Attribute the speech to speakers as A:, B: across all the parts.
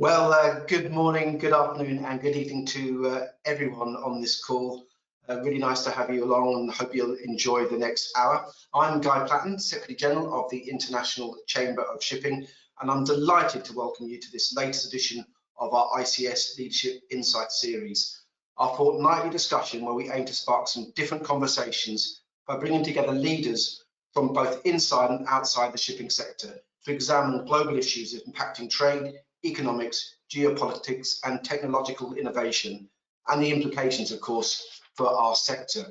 A: Good morning, good afternoon, and good evening to everyone on this call. Really nice to have you along, and hope you'll enjoy the next hour. I'm Guy Platten, Secretary General of the International Chamber of Shipping, and I'm delighted to welcome you to this latest edition of our ICS Leadership Insight Series, our fortnightly discussion where we aim to spark some different conversations by bringing together leaders from both inside and outside the shipping sector to examine global issues impacting trade, economics, geopolitics, and technological innovation, and the implications, of course, for our sector.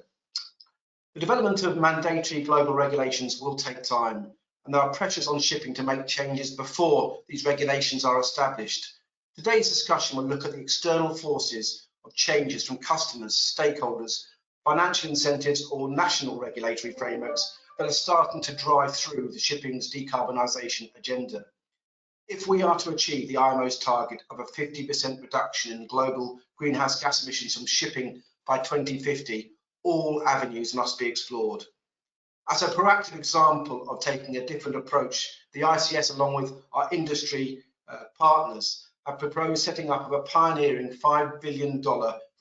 A: The development of mandatory global regulations will take time, and there are pressures on shipping to make changes before these regulations are established. Today's discussion will look at the external forces of changes from customers, stakeholders, financial incentives, or national regulatory frameworks that are starting to drive through the shipping's decarbonisation agenda. If we are to achieve the IMO's target of a 50% reduction in global greenhouse gas emissions from shipping by 2050, all avenues must be explored. As a proactive example of taking a different approach, the ICS, along with our industry partners, have proposed setting up of a pioneering $5 billion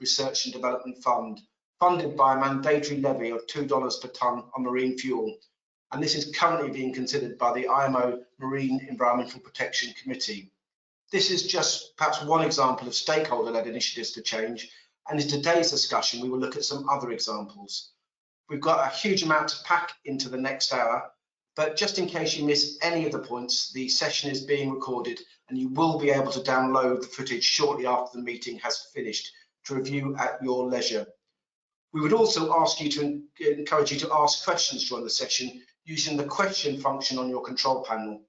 A: research and development fund, funded by a mandatory levy of $2 per tonne on marine fuel. And this is currently being considered by the IMO Marine Environmental Protection Committee. This is just perhaps one example of stakeholder-led initiatives to change, and in today's discussion we will look at some other examples. We've got a huge amount to pack into the next hour, but just in case you miss any of the points, the session is being recorded and you will be able to download the footage shortly after the meeting has finished to review at your leisure. We would also encourage you to ask questions during the session using the question function on your control panel.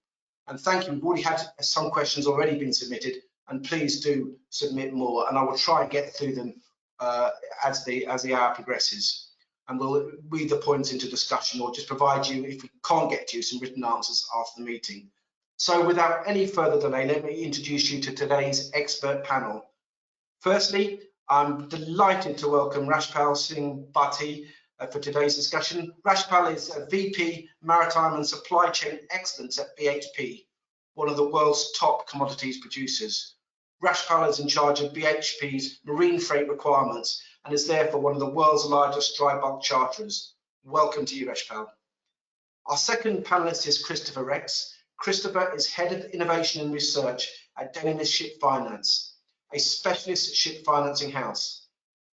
A: And thank you, we've already had some questions already been submitted, and please do submit more, and I will try and get through them as the hour progresses. And we'll read the points into discussion or just provide you, if we can't get to you, some written answers after the meeting. So without any further delay, let me introduce you to today's expert panel. Firstly, I'm delighted to welcome Rashpal, Singh, Bhatti for today's discussion. Rashpal is a VP Maritime and Supply Chain Excellence at BHP, one of the world's top commodities producers. Rashpal is in charge of BHP's marine freight requirements and is therefore one of the world's largest dry bulk charterers. Welcome to you, Rashpal. Our second panelist is Christopher Rex. Christopher is Head of Innovation and Research at Danish Ship Finance, a specialist ship financing house.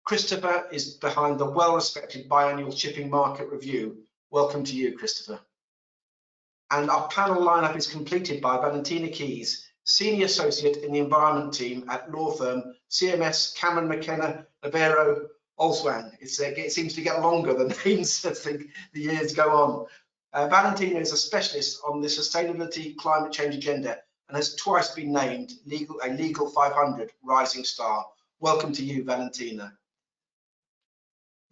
A: Christopher is behind the well-respected biannual shipping market review. Welcome to you, Christopher. And our panel lineup is completed by Valentina Keys, Senior Associate in the Environment Team at law firm CMS Cameron McKenna Libero Olswang. It seems to get longer, the names, as the years go on. Valentina is a specialist on the sustainability climate change agenda and has twice been named a Legal 500 Rising Star. Welcome to you, Valentina.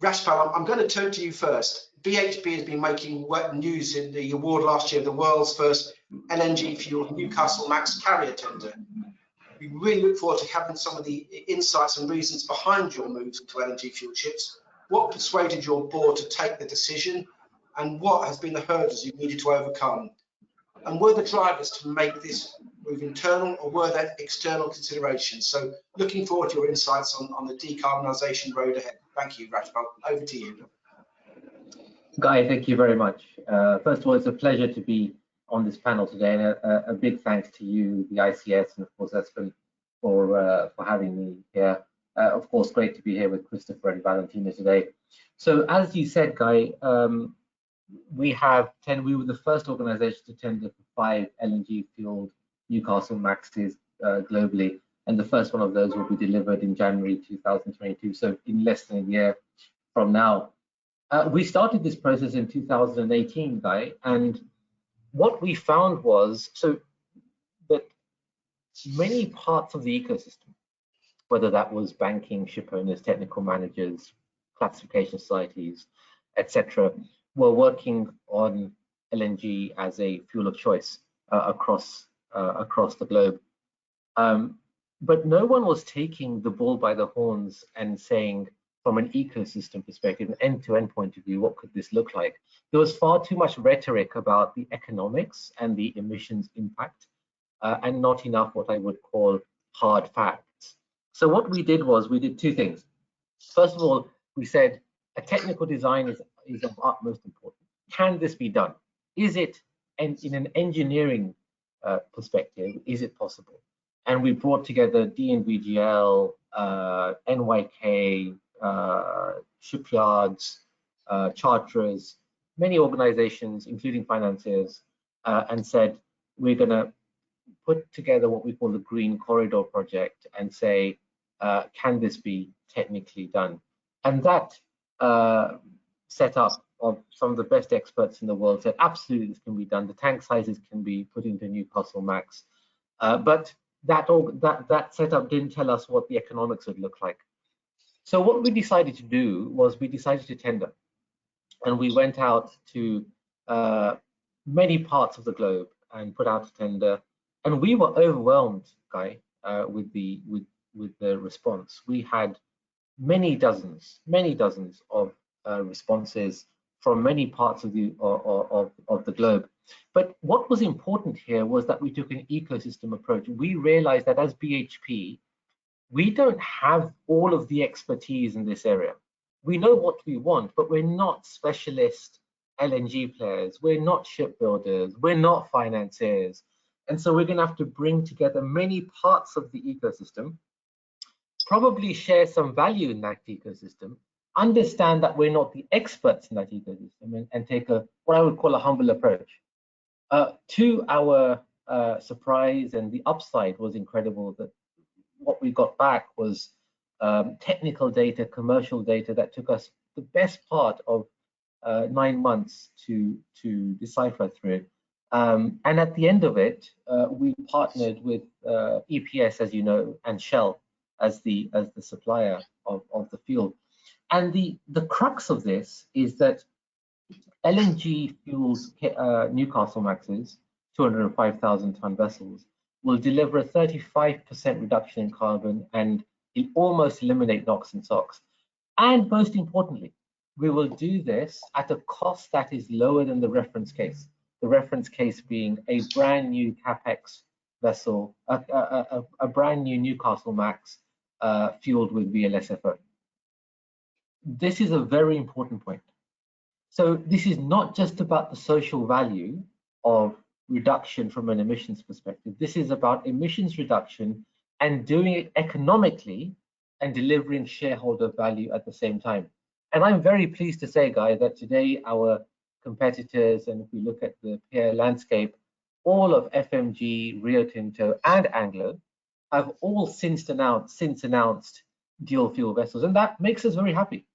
A: Rashpal, I'm going to turn to you first. BHP has been making news in the award last year of the world's first LNG-fueled Newcastle Max carrier tender. We really look forward to having some of the insights and reasons behind your move to LNG-fueled ships. What persuaded your board to take the decision, and what has been the hurdles you needed to overcome? And were the drivers to make this move internal, or were there external considerations? So looking forward to your insights on the decarbonisation road ahead. Thank you, Rashpal. Over to you.
B: Guy, thank you very much. First of all, it's a pleasure to be on this panel today, and a big thanks to you, the ICS, and of course, Espen, for having me here. Of course, great to be here with Christopher and Valentina today. So, as you said, Guy, we were the first organisation to tender for 5 LNG-fueled Newcastle Maxes globally, and the first one of those will be delivered in January 2022, so in less than a year from now. We started this process in 2018, Guy, and what we found was that many parts of the ecosystem, whether that was banking, ship owners, technical managers, classification societies, etc., were working on LNG as a fuel of choice across the globe. But no one was taking the bull by the horns and saying, from an ecosystem perspective, an end-to-end point of view, what could this look like? There was far too much rhetoric about the economics and the emissions impact, and not enough what I would call hard facts. So what we did was we did two things. First of all, we said a technical design is of utmost importance. Can this be done? Is it, and in an engineering perspective, is it possible? And we brought together DNVGL, NYK, shipyards, charterers, many organizations, including financiers, and said, we're going to put together what we call the Green Corridor Project and say, can this be technically done? And that setup of some of the best experts in the world said, absolutely, this can be done. The tank sizes can be put into Newcastle Max. But that setup didn't tell us what the economics would look like. So what we decided to do was we decided to tender. And we went out to many parts of the globe and put out a tender. And we were overwhelmed, Guy, with the response. We had many dozens of responses from many parts of the globe. But what was important here was that we took an ecosystem approach. We realized that as BHP, we don't have all of the expertise in this area. We know what we want, but we're not specialist LNG players. We're not shipbuilders. We're not financiers. And so we're going to have to bring together many parts of the ecosystem, probably share some value in that ecosystem, understand that we're not the experts in that ecosystem, and take what I would call a humble approach. To our surprise, and the upside was incredible, that what we got back was technical data, commercial data that took us the best part of 9 months to decipher through it. And at the end of it, we partnered with EPS, as you know, and Shell as the supplier of the fuel. And the crux of this is that LNG fuels Newcastle Maxes, 205,000 ton vessels, will deliver a 35% reduction in carbon and it almost eliminate NOx and SOx. And most importantly, we will do this at a cost that is lower than the reference case. The reference case being a brand new CapEx vessel, a brand new Newcastle Max fueled with VLSFO. This is a very important point. So this is not just about the social value of reduction from an emissions perspective. This is about emissions reduction and doing it economically and delivering shareholder value at the same time. And I'm very pleased to say, Guy, that today our competitors, and if we look at the peer landscape, all of FMG, Rio Tinto, and Anglo have all since announced dual fuel vessels, and that makes us very happy.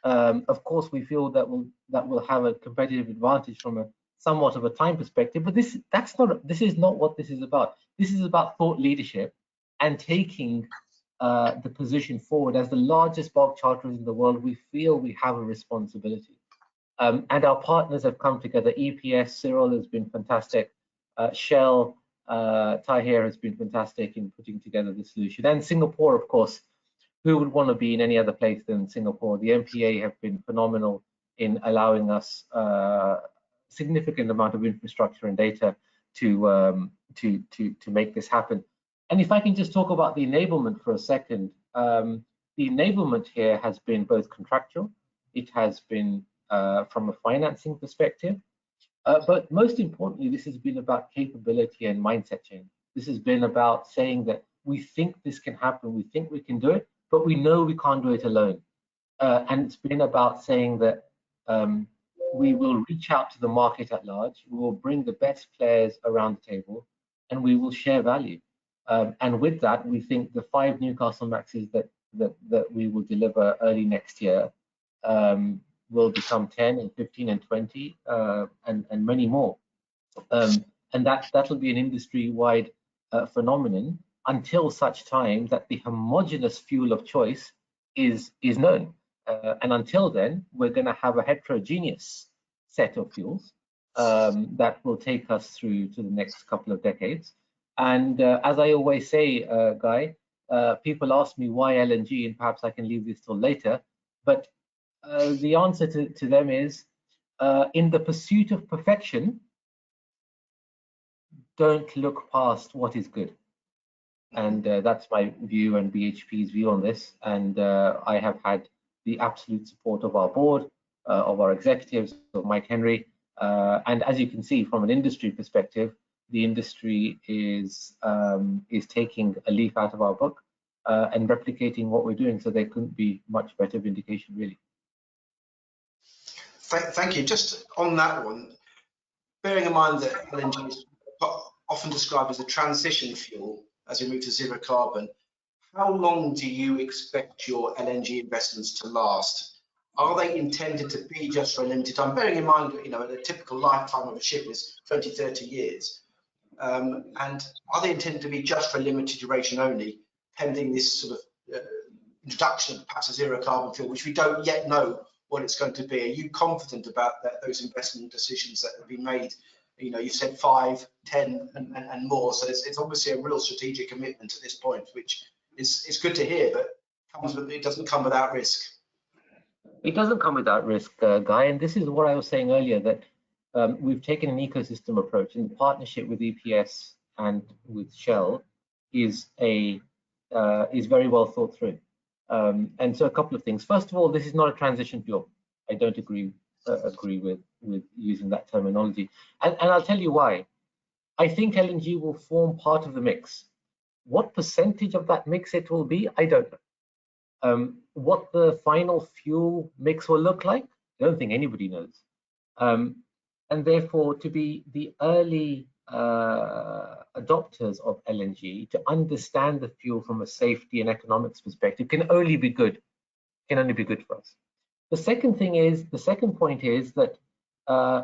B: Of course, we feel that we'll have a competitive advantage from a somewhat of a time perspective, but this is not what this is about. This is about thought leadership and taking the position forward. As the largest bulk charterers in the world, we feel we have a responsibility. And our partners have come together. EPS, Cyril has been fantastic. Shell, Tahir has been fantastic in putting together the solution. And Singapore, of course, who would want to be in any other place than Singapore? The MPA have been phenomenal in allowing us significant amount of infrastructure and data to make this happen. And if I can just talk about the enablement for a second, the enablement here has been both contractual, it has been from a financing perspective, but most importantly, this has been about capability and mindset change. This has been about saying that we think this can happen, we think we can do it, but we know we can't do it alone. And it's been about saying that we will reach out to the market at large, we will bring the best players around the table, and we will share value. And with that, we think the 5 Newcastle Maxes that we will deliver early next year will become 10 and 15 and 20 and many more. And that'll be an industry-wide phenomenon until such time that the homogeneous fuel of choice is known. And until then, we're going to have a heterogeneous set of fuels that will take us through to the next couple of decades. And as I always say, Guy, people ask me why LNG, and perhaps I can leave this till later, but the answer to them is, in the pursuit of perfection, don't look past what is good. And that's my view and BHP's view on this. And I have had the absolute support of our board, of our executives, of Mike Henry. And as you can see from an industry perspective, the industry is taking a leaf out of our book and replicating what we're doing. So there couldn't be much better vindication, really.
A: Thank you. Just on that one, bearing in mind that LNG is often described as a transition fuel as we move to zero carbon, how long do you expect your LNG investments to last? Are they intended to be just for a limited time? Bearing in mind, you know, the typical lifetime of a ship is 20, 30 years. And are they intended to be just for a limited duration only, pending this sort of introduction of perhaps a zero carbon fuel, which we don't yet know what it's going to be? Are you confident about those investment decisions that have been made? You know, you said 5, 10 and more, so it's obviously a real strategic commitment at this point, which is good to hear, but it doesn't come without risk.
B: It doesn't come without risk, Guy, and this is what I was saying earlier, that we've taken an ecosystem approach, and the partnership with EPS and with Shell is very well thought through. And so a couple of things. First of all, this is not a transition fuel. I don't agree with using that terminology. And I'll tell you why. I think LNG will form part of the mix. What percentage of that mix it will be, I don't know. What the final fuel mix will look like, I don't think anybody knows. And therefore, to be the early adopters of LNG, to understand the fuel from a safety and economics perspective, can only be good. Can only be good for us. The second point is that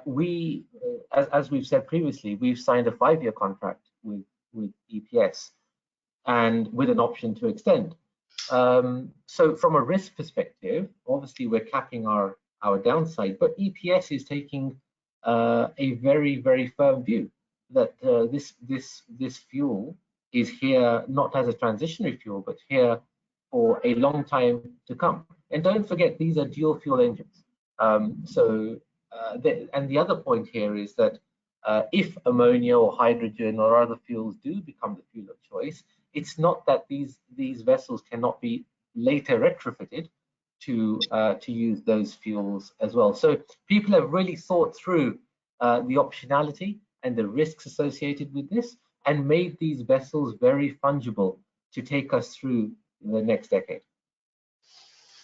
B: we, as we've said previously, we've signed a 5-year contract with EPS, and with an option to extend. So from a risk perspective, obviously we're capping our downside, but EPS is taking a very, very firm view that this fuel is here not as a transitionary fuel, but here for a long time to come. And don't forget, these are dual fuel engines. And the other point here is that if ammonia or hydrogen or other fuels do become the fuel of choice, it's not that these vessels cannot be later retrofitted to use those fuels as well. So people have really thought through the optionality and the risks associated with this, and made these vessels very fungible to take us through the next decade.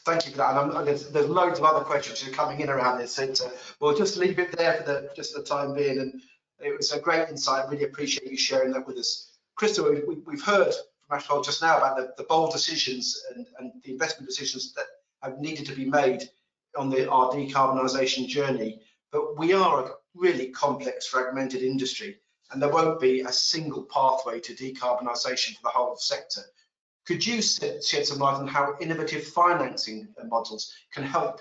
A: Thank you for that. And there's loads of other questions that are coming in around this. So we'll just leave it there for just the time being. And it was a great insight. Really appreciate you sharing that with us. Crystal, we've heard from Rashpal just now about the bold decisions and the investment decisions that have needed to be made on our decarbonisation journey. But we are a really complex, fragmented industry, and there won't be a single pathway to decarbonisation for the whole sector. Could you shed some light on how innovative financing models can help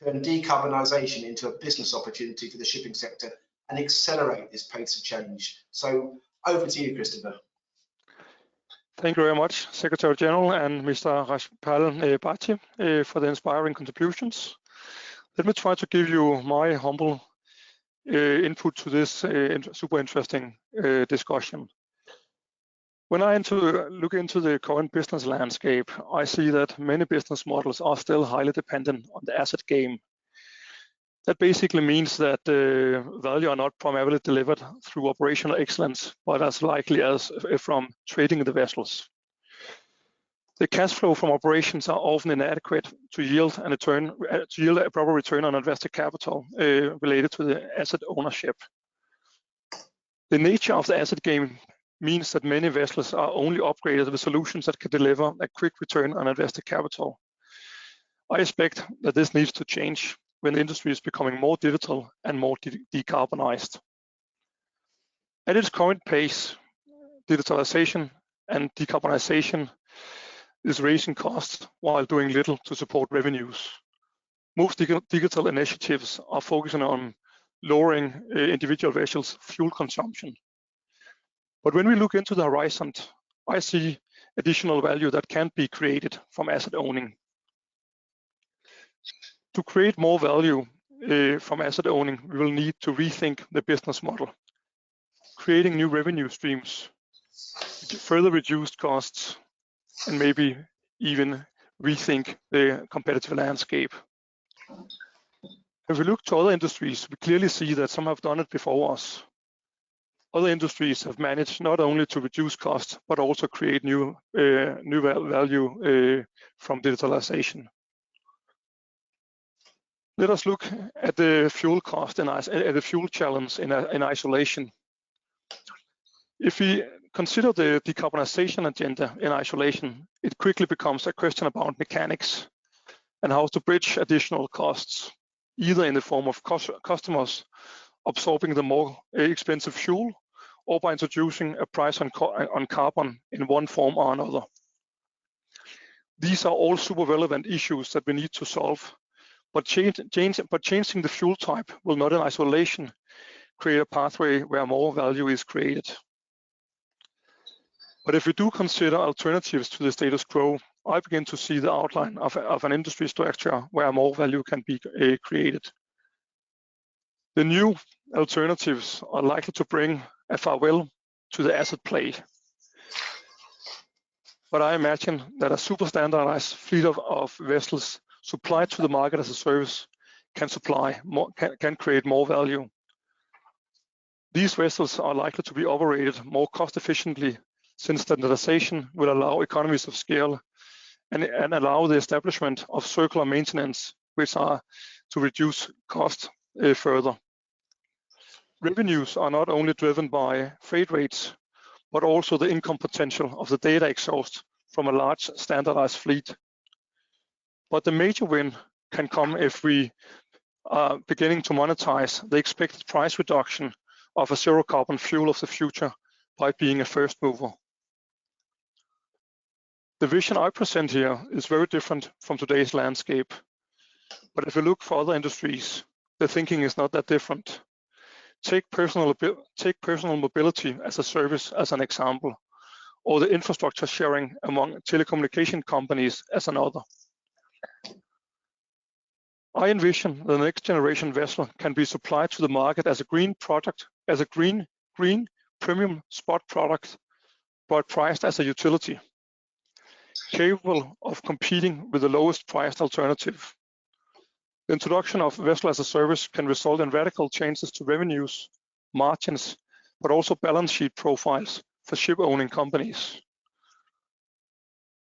A: turn decarbonisation into a business opportunity for the shipping sector and accelerate this pace of change? So over to you, Christopher.
C: Thank you very much, Secretary General and Mr. Rashpal Bhatti, for the inspiring contributions. Let me try to give you my humble input to this super interesting discussion. When I look into the current business landscape, I see that many business models are still highly dependent on the asset game. That basically means that value are not primarily delivered through operational excellence, but as likely as from trading the vessels. The cash flow from operations are often inadequate to yield a proper return on invested capital related to the asset ownership. The nature of the asset game means that many vessels are only upgraded with solutions that can deliver a quick return on invested capital. I expect that this needs to change when the industry is becoming more digital and more decarbonized. At its current pace, digitalization and decarbonization is raising costs while doing little to support revenues. Most digital initiatives are focusing on lowering individual vessels' fuel consumption. But when we look into the horizon, I see additional value that can be created from asset owning. To create more value from asset owning, we will need to rethink the business model, creating new revenue streams, further reduced costs, and maybe even rethink the competitive landscape. If we look to other industries, we clearly see that some have done it before us. Other industries have managed not only to reduce costs, but also create new value from digitalization. Let us look at the fuel cost and at the fuel challenge in isolation. If we consider the decarbonization agenda in isolation, it quickly becomes a question about mechanics and how to bridge additional costs, either in the form of customers absorbing the more expensive fuel, or by introducing a price on carbon in one form or another. These are all super relevant issues that we need to solve, but changing the fuel type will not in isolation create a pathway where more value is created. But if we do consider alternatives to the status quo, I begin to see the outline of an industry structure where more value can be created. The new alternatives are likely to bring a farewell to the asset play. But I imagine that a super standardized fleet of vessels supplied to the market as a service can create more value. These vessels are likely to be operated more cost efficiently, since standardization will allow economies of scale and allow the establishment of circular maintenance, which are to reduce cost further. Revenues are not only driven by freight rates, but also the income potential of the data exhaust from a large standardized fleet. But the major win can come if we are beginning to monetize the expected price reduction of a zero carbon fuel of the future by being a first mover. The vision I present here is very different from today's landscape. But if we look for other industries, the thinking is not that different. Take personal mobility as a service as an example, or the infrastructure sharing among telecommunication companies as another. I envision the next generation vessel can be supplied to the market as a green product, as a green premium spot product, but priced as a utility, capable of competing with the lowest priced alternative. The introduction of vessel as a service can result in radical changes to revenues, margins, but also balance sheet profiles for ship owning companies.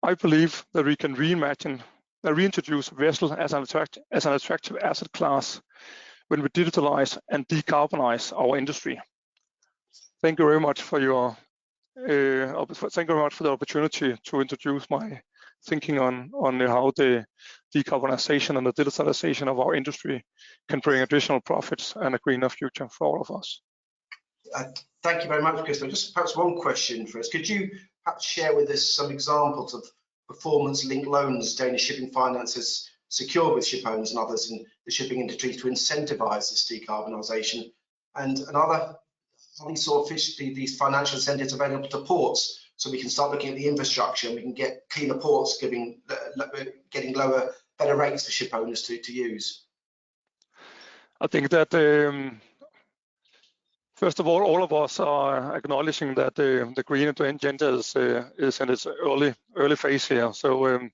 C: I believe that we can reintroduce vessel as an attractive asset class when we digitalize and decarbonize our industry. Thank you very much for your the opportunity to introduce my thinking on how the decarbonization and the digitalization of our industry can bring additional profits and a greener future for all of us.
A: Thank you very much, Christopher. Just perhaps one question for us. Could you perhaps share with us some examples of performance-linked loans Danish shipping finance has secured with ship owners and others in the shipping industry to incentivize this decarbonisation? And are these financial incentives available to ports, so we can start looking at the infrastructure and we can get cleaner ports getting better rates for ship owners to use?
C: I think that first of all of us are acknowledging that the green agenda is in its early phase here. So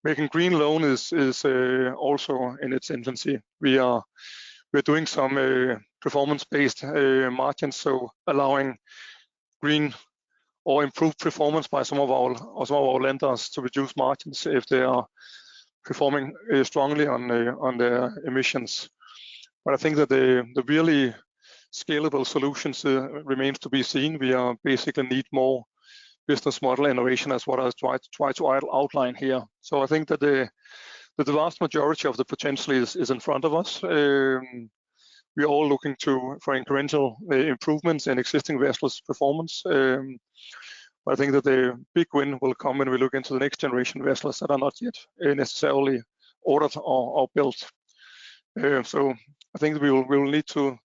C: making green loan is also in its infancy. We're doing some performance-based margins, so allowing green or improved performance by some of our lenders to reduce margins if they are performing strongly on their emissions. But I think that the really scalable solutions remains to be seen. We basically need more business model innovation, as what I try to outline here. So I think that the vast majority of the potential is in front of us. We are all looking for incremental improvements in existing vessels' performance. But I think that the big win will come when we look into the next generation vessels that are not yet necessarily ordered or built. So I think we will need to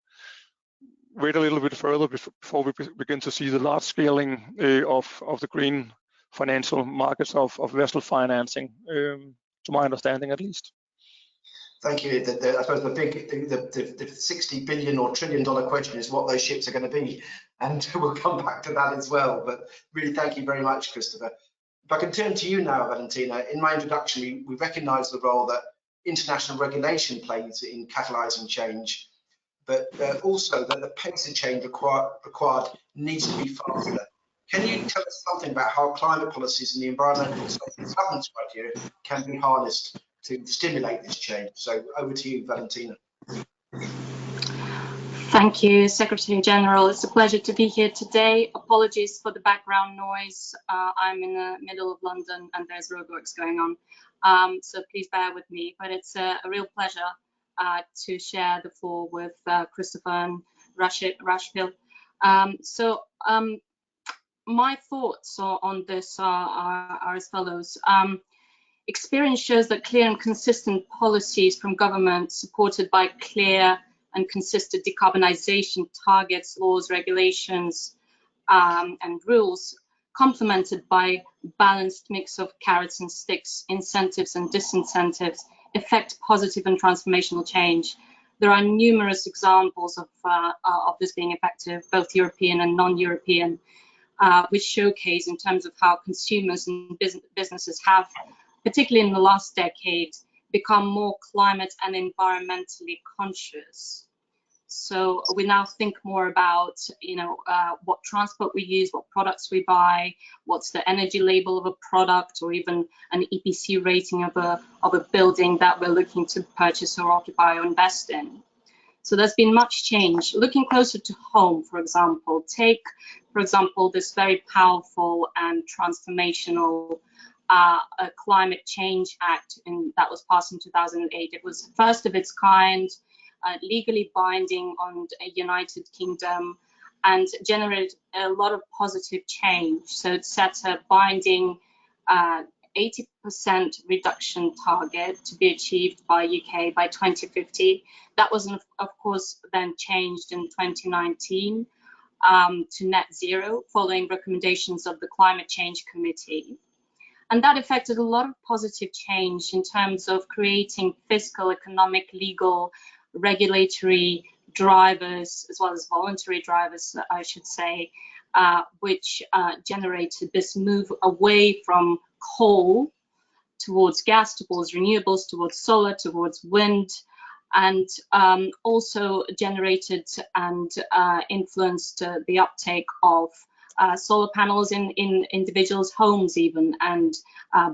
C: wait a little bit further before we begin to see the large scaling of the green financial markets of vessel financing, to my understanding at least.
A: Thank you. I suppose the $60 billion or $1 trillion question is what those ships are going to be, and we'll come back to that as well. But really, thank you very much, Christopher. If I can turn to you now, Valentina. In my introduction, we recognise the role that international regulation plays in catalysing change, but also that the pace of change required needs to be faster. Can you tell us something about how climate policies and the environmental social governance criteria can be harnessed to stimulate this change? So over to you, Valentina.
D: Thank you, Secretary General. It's a pleasure to be here today. Apologies for the background noise. I'm in the middle of London and there's roadworks going on. So please bear with me, but it's a real pleasure to share the floor with Christopher and Rashpal. My thoughts on this are as follows. Experience shows that clear and consistent policies from government supported by clear and consistent decarbonization targets, laws, regulations, and rules, complemented by balanced mix of carrots and sticks, incentives and disincentives, effect positive and transformational change. There are numerous examples of this being effective, both European and non-European, which showcase in terms of how consumers and businesses have, particularly in the last decade, become more climate and environmentally conscious. So we now think more about, what transport we use, what products we buy, what's the energy label of a product, or even an EPC rating of a building that we're looking to purchase or occupy or invest in. So there's been much change. Looking closer to home, for example, take, for example, this very powerful and transformational a Climate Change Act that was passed in 2008. It was first of its kind, legally binding on the United Kingdom, and generated a lot of positive change. So it set a binding 80% reduction target to be achieved by UK by 2050. That was, of course, then changed in 2019 to net zero, following recommendations of the Climate Change Committee. And that affected a lot of positive change in terms of creating fiscal, economic, legal, regulatory drivers, as well as voluntary drivers, I should say, which generated this move away from coal towards gas, towards renewables, towards solar, towards wind, and also generated and influenced the uptake of solar panels in individuals' homes even, and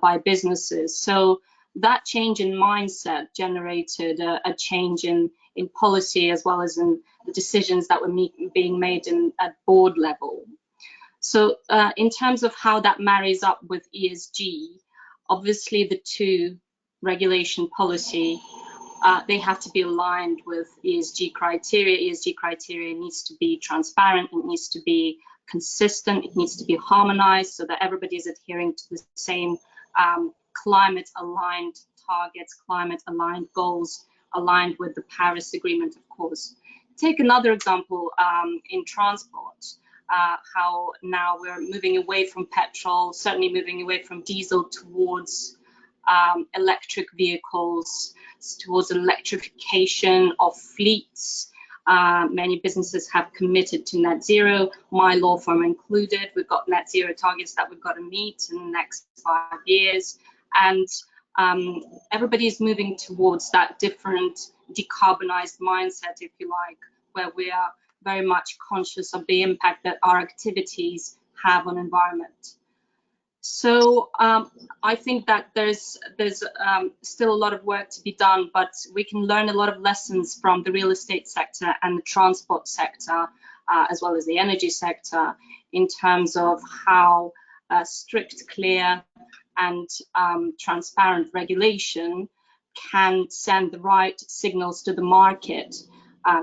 D: by businesses. So that change in mindset generated a change in policy, as well as in the decisions that were being made at board level. So in terms of how that marries up with ESG, obviously the two, regulation, policy, they have to be aligned with ESG criteria. ESG criteria needs to be transparent, it needs to be consistent, it needs to be harmonized so that everybody is adhering to the same climate-aligned targets, climate-aligned goals, aligned with the Paris Agreement, of course. Take another example in transport, how now we're moving away from petrol, certainly moving away from diesel towards electric vehicles, towards electrification of fleets. Many businesses have committed to net zero, my law firm included. We've got net zero targets that we've got to meet in the next 5 years. And everybody is moving towards that different decarbonized mindset, if you like, where we are very much conscious of the impact that our activities have on environment. So I think that there's still a lot of work to be done, but we can learn a lot of lessons from the real estate sector and the transport sector, as well as the energy sector, in terms of how strict, clear, and transparent regulation can send the right signals to the market,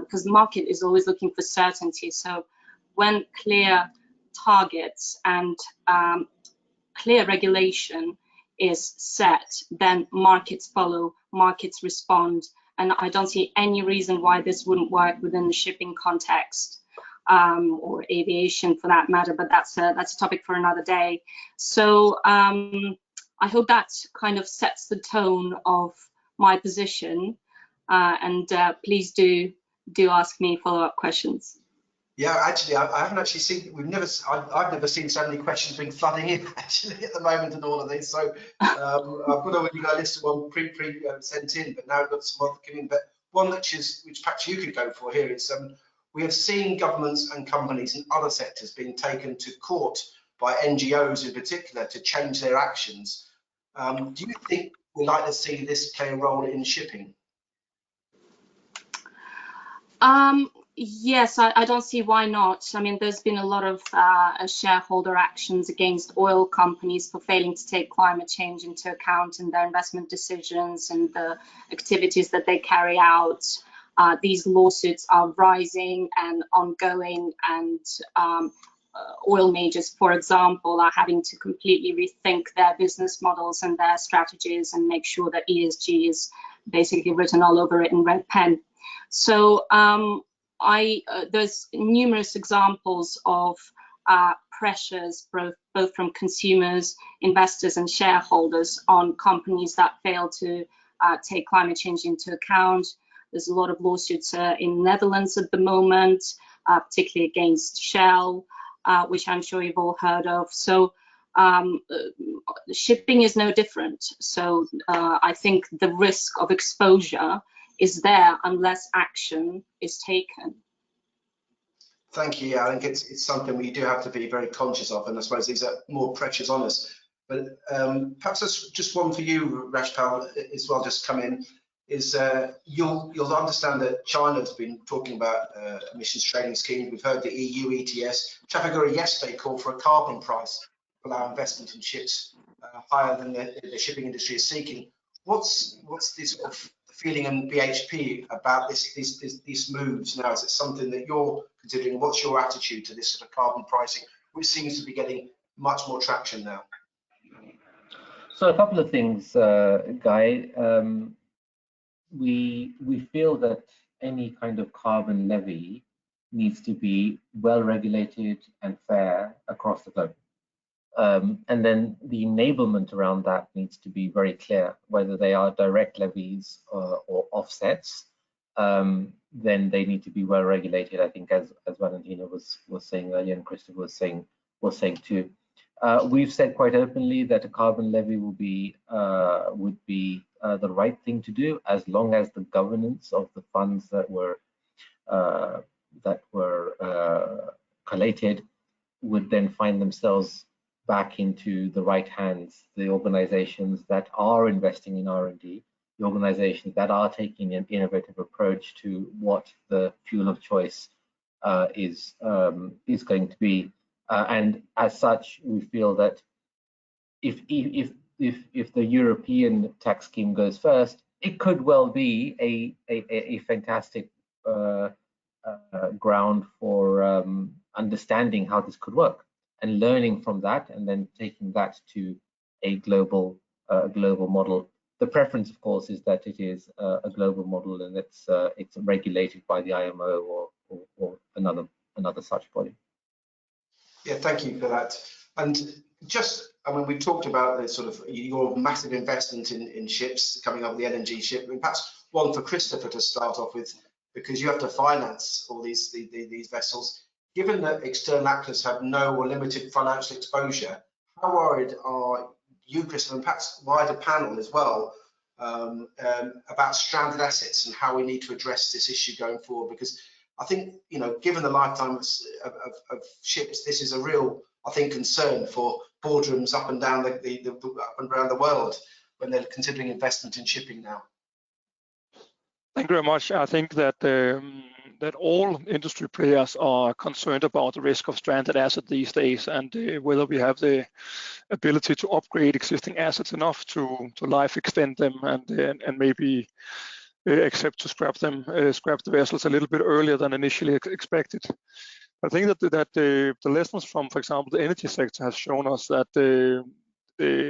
D: because the market is always looking for certainty. So when clear targets and clear regulation is set, then markets follow, markets respond, and I don't see any reason why this wouldn't work within the shipping context, or aviation for that matter, but that's a topic for another day. So I hope that kind of sets the tone of my position. and please do ask me follow-up questions.
A: Yeah, actually, I haven't actually seen. I've never seen so many questions being flooding in actually at the moment in all of these. So I've got already got a list of one sent in, but now I've got some more coming. But one which perhaps you could go for here is we have seen governments and companies in other sectors being taken to court by NGOs in particular to change their actions. Do you think we'd like to see this play a role in shipping?
D: Yes, I don't see why not. I mean, there's been a lot of shareholder actions against oil companies for failing to take climate change into account in their investment decisions and the activities that they carry out. These lawsuits are rising and ongoing, and oil majors, for example, are having to completely rethink their business models and their strategies and make sure that ESG is basically written all over it in red pen. So there's numerous examples of pressures both from consumers, investors and shareholders on companies that fail to take climate change into account. There's a lot of lawsuits in Netherlands at the moment, particularly against Shell, which I'm sure you've all heard of. So shipping is no different. So I think the risk of exposure is there unless action is taken.
A: Thank you. I think it's something we do have to be very conscious of, and I suppose these are more pressures on us. But perhaps that's just one for you, Rashpal, as well, just come in, is you'll understand that China's been talking about emissions trading schemes. We've heard the EU ETS. Trafigura yesterday called for a carbon price to allow investment in ships higher than the shipping industry is seeking. What's the sort of feeling in BHP about these moves now? Is it something that you're considering? What's your attitude to this sort of carbon pricing, which seems to be getting much more traction now?
B: So a couple of things, Guy. We feel that any kind of carbon levy needs to be well regulated and fair across the globe. And then the enablement around that needs to be very clear, whether they are direct levies or offsets. Then they need to be well regulated. I think, as Valentina was saying earlier, and Christopher was saying too. We've said quite openly that a carbon levy would be the right thing to do, as long as the governance of the funds that were collated would then find themselves back into the right hands, the organizations that are investing in R&D, the organizations that are taking an innovative approach to what the fuel of choice is going to be. And as such, we feel that if the European tax scheme goes first, it could well be a fantastic ground for understanding how this could work and learning from that, and then taking that to a global model. The preference, of course, is that it is a global model and it's regulated by the IMO or another such body.
A: Yeah, thank you for that. And just, I mean, we talked about the sort of your massive investment in ships coming up with the LNG ship. And perhaps one for Christopher to start off with, because you have to finance all these vessels. Given that external actors have no or limited financial exposure, how worried are you, Christopher, and perhaps wider panel as well, about stranded assets and how we need to address this issue going forward? Because I think, you know, given the lifetime of ships, this is a real, I think, concern for boardrooms up and down up and around the world when they're considering investment in shipping now.
C: Thank you very much. I think that that all industry players are concerned about the risk of stranded assets these days, and whether we have the ability to upgrade existing assets enough to life extend them and maybe accept to scrap the vessels a little bit earlier than initially expected. I think that the lessons from, for example, the energy sector has shown us that the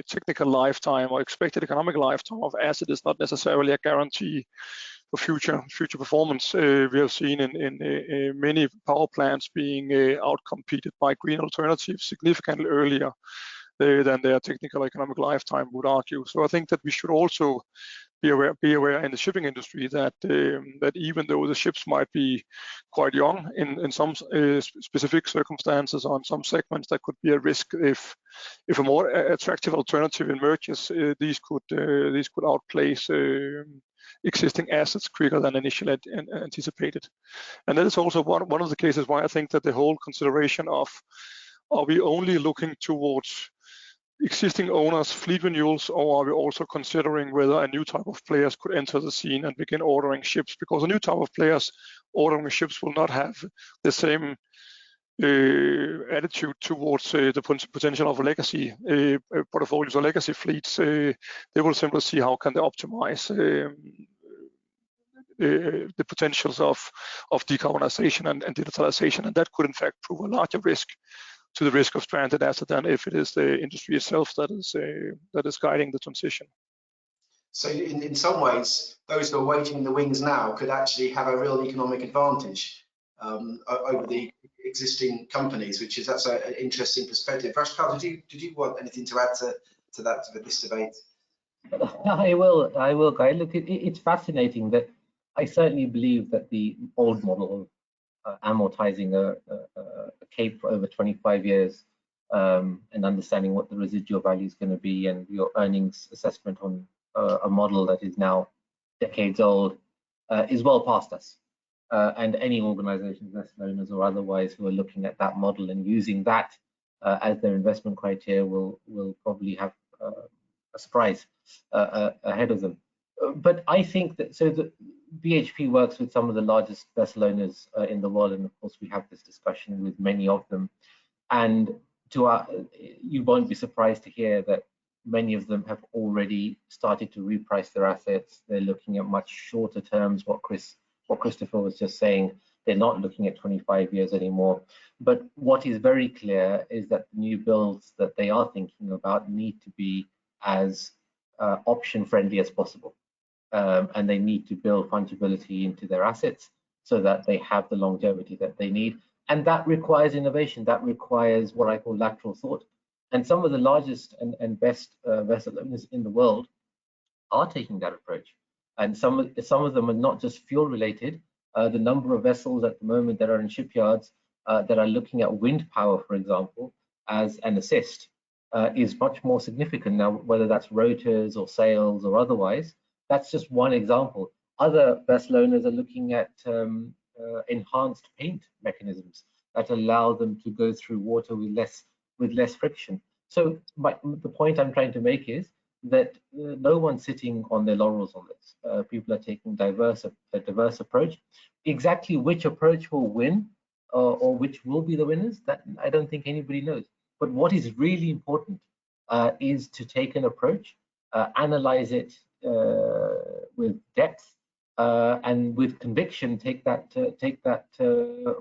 C: technical lifetime or expected economic lifetime of asset is not necessarily a guarantee for future performance. We have seen in many power plants being outcompeted by green alternatives significantly earlier than their technical economic lifetime would argue. So I think that we should also be aware in the shipping industry that that even though the ships might be quite young in some specific circumstances on some segments, that could be a risk if a more attractive alternative emerges. These could outplace existing assets quicker than initially anticipated. And that is also one of the cases why I think that the whole consideration of, are we only looking towards existing owners' fleet renewals, or are we also considering whether a new type of players could enter the scene and begin ordering ships? Because a new type of players ordering ships will not have the same attitude towards the potential of legacy portfolios or legacy fleets. They will simply see how can they optimize the potentials of decarbonization and digitalization, and that could in fact prove a larger risk to the risk of stranded asset than if it is the industry itself that is guiding the transition.
A: So in some ways, those who are waiting in the wings now could actually have a real economic advantage over the existing companies, that's an interesting perspective. Rashpal, did you want anything to add to this debate?
B: I will, Guy. Look, it's fascinating that I certainly believe that the old model of amortizing a cape for over 25 years and understanding what the residual value is going to be and your earnings assessment on a model that is now decades old is well past us. And any organizations, vessel owners or otherwise, who are looking at that model and using that as their investment criteria will probably have a surprise ahead of them. But I think that, so the BHP works with some of the largest vessel owners in the world, and of course we have this discussion with many of them. And you won't be surprised to hear that many of them have already started to reprice their assets. They're looking at much shorter terms. What Christopher was just saying, they're not looking at 25 years anymore. But what is very clear is that the new builds that they are thinking about need to be as option friendly as possible. And they need to build fungibility into their assets so that they have the longevity that they need. And that requires innovation. That requires what I call lateral thought. And some of the largest and best vessel owners in the world are taking that approach. And some of them are not just fuel related. The number of vessels at the moment that are in shipyards that are looking at wind power, for example, as an assist is much more significant now, whether that's rotors or sails or otherwise. That's just one example. Other vessel owners are looking at enhanced paint mechanisms that allow them to go through water with less friction. So the point I'm trying to make is that no one's sitting on their laurels on this. People are taking a diverse approach. Exactly which approach will win or which will be the winners, that I don't think anybody knows. But what is really important is to take an approach, analyze it with depth and with conviction, take that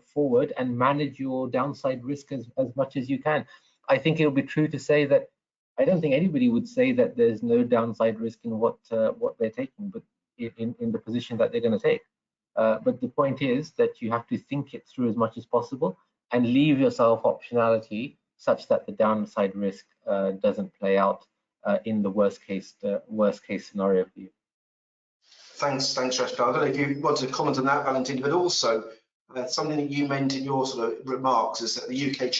B: forward and manage your downside risk as much as you can. I think it would be true to say that I don't think anybody would say that there's no downside risk in what they're taking, but in the position that they're going to take. But the point is that you have to think it through as much as possible and leave yourself optionality such that the downside risk doesn't play out in the worst case scenario for you.
A: Thanks, Rashpal. I don't know if you want to comment on that, Valentina, but also something that you meant in your sort of remarks is that the UK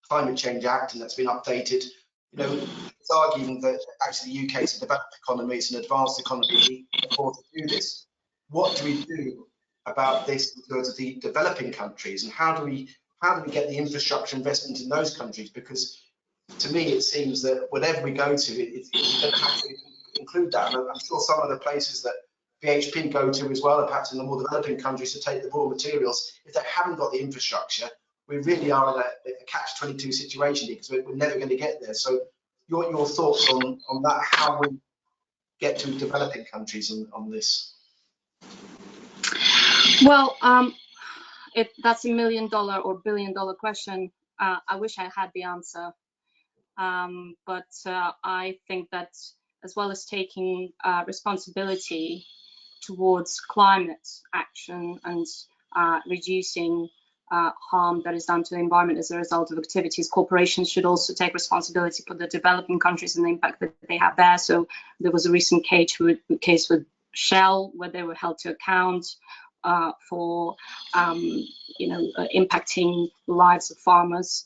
A: Climate Change Act, and that's been updated. You know, it's arguing that actually the UK is a developed economy, it's an advanced economy, we can afford to do this. What do we do about this in terms of the developing countries, and how do we get the infrastructure investment in those countries? Because to me, it seems that whenever we go to, we don't have to include that. And I'm sure some of the places that BHP go to as well, perhaps in the more developing countries, to take the raw materials, if they haven't got the infrastructure, we really are in a catch-22 situation because we're never going to get there. So your thoughts on that, how we get to developing countries on this?
D: Well, that's $1 million or $1 billion question. I wish I had the answer. But I think that as well as taking responsibility towards climate action and reducing harm that is done to the environment as a result of activities. Corporations should also take responsibility for the developing countries and the impact that they have there. So there was a recent case with Shell, where they were held to account for impacting the lives of farmers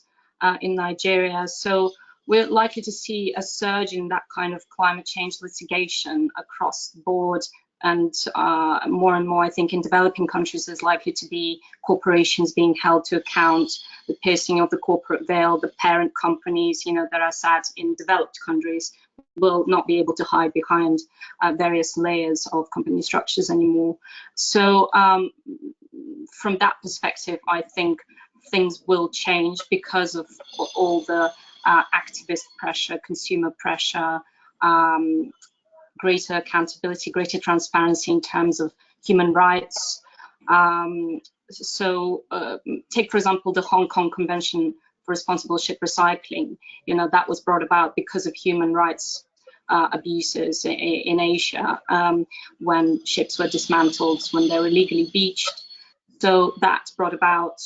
D: in Nigeria. So we're likely to see a surge in that kind of climate change litigation across the board. And more, I think, in developing countries, there's likely to be corporations being held to account, the piercing of the corporate veil, the parent companies, that are sat in developed countries will not be able to hide behind various layers of company structures anymore. So from that perspective, I think things will change because of all the activist pressure, consumer pressure, greater accountability, greater transparency in terms of human rights. Take, for example, the Hong Kong Convention for Responsible Ship Recycling. That was brought about because of human rights abuses in Asia, when ships were dismantled, when they were illegally beached. So that brought about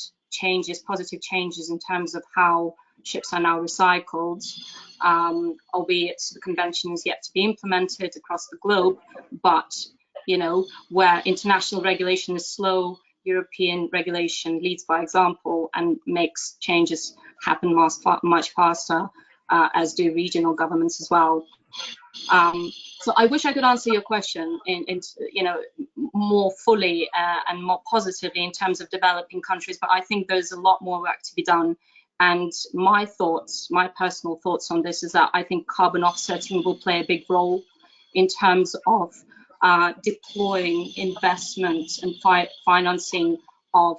D: positive changes in terms of how ships are now recycled, albeit the convention is yet to be implemented across the globe. But, where international regulation is slow, European regulation leads by example and makes changes happen much faster, as do regional governments as well. So I wish I could answer your question in more fully and more positively in terms of developing countries, but I think there's a lot more work to be done. And my personal thoughts on this is that I think carbon offsetting will play a big role in terms of deploying investment and financing of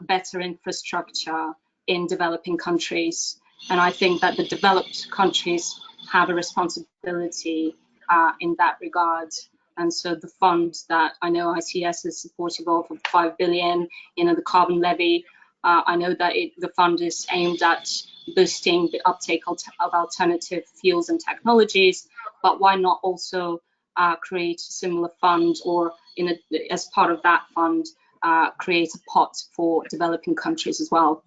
D: better infrastructure in developing countries. And I think that the developed countries have a responsibility in that regard. And so the fund that I know ICS is supportive of 5 billion, the carbon levy, I know that the fund is aimed at boosting the uptake of alternative fuels and technologies, but why not also create a similar fund, or as part of that fund, create a pot for developing countries as well?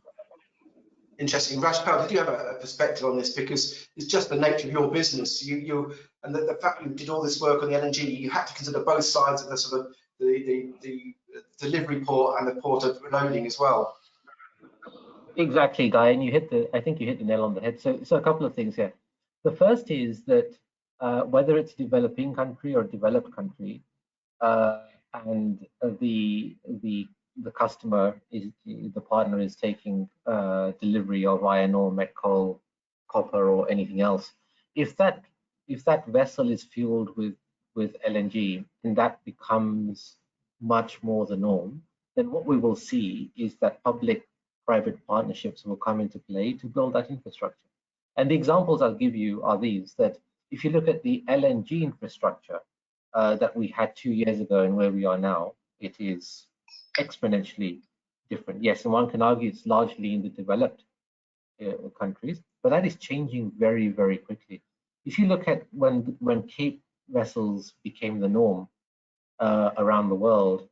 A: Interesting. Rashpal, did you have a perspective on this? Because it's just the nature of your business. And the fact you did all this work on the LNG, you had to consider both sides of the sort of the delivery port and the port of loading as well.
B: Exactly, Guy, and I think you hit the nail on the head. So a couple of things here. The first is that whether it's a developing country or a developed country, and the customer the partner is taking delivery of iron ore, met coal, copper, or anything else. If that vessel is fueled with LNG, and that becomes much more the norm, then what we will see is that public-private partnerships will come into play to build that infrastructure. And the examples I'll give you are these: that if you look at the LNG infrastructure that we had 2 years ago and where we are now, it is exponentially different. Yes, and one can argue it's largely in the developed countries, but that is changing very, very quickly. If you look at when Cape vessels became the norm around the world,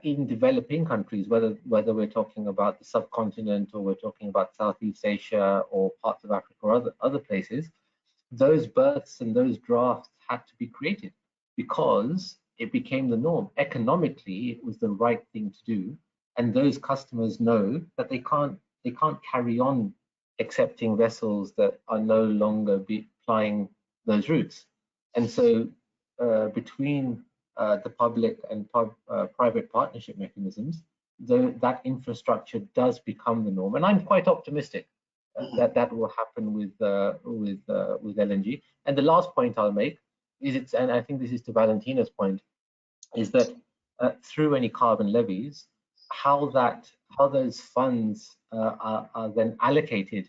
B: in developing countries, whether we're talking about the subcontinent or we're talking about Southeast Asia or parts of Africa or other places, those berths and those drafts had to be created because it became the norm. Economically, it was the right thing to do, and those customers know that they can't carry on accepting vessels that are no longer plying those routes. And so between the public and private partnership mechanisms, that infrastructure does become the norm, and I'm quite optimistic that will happen with LNG. And the last point I'll make is and I think this is to Valentina's point, is that through any carbon levies, how those funds are then allocated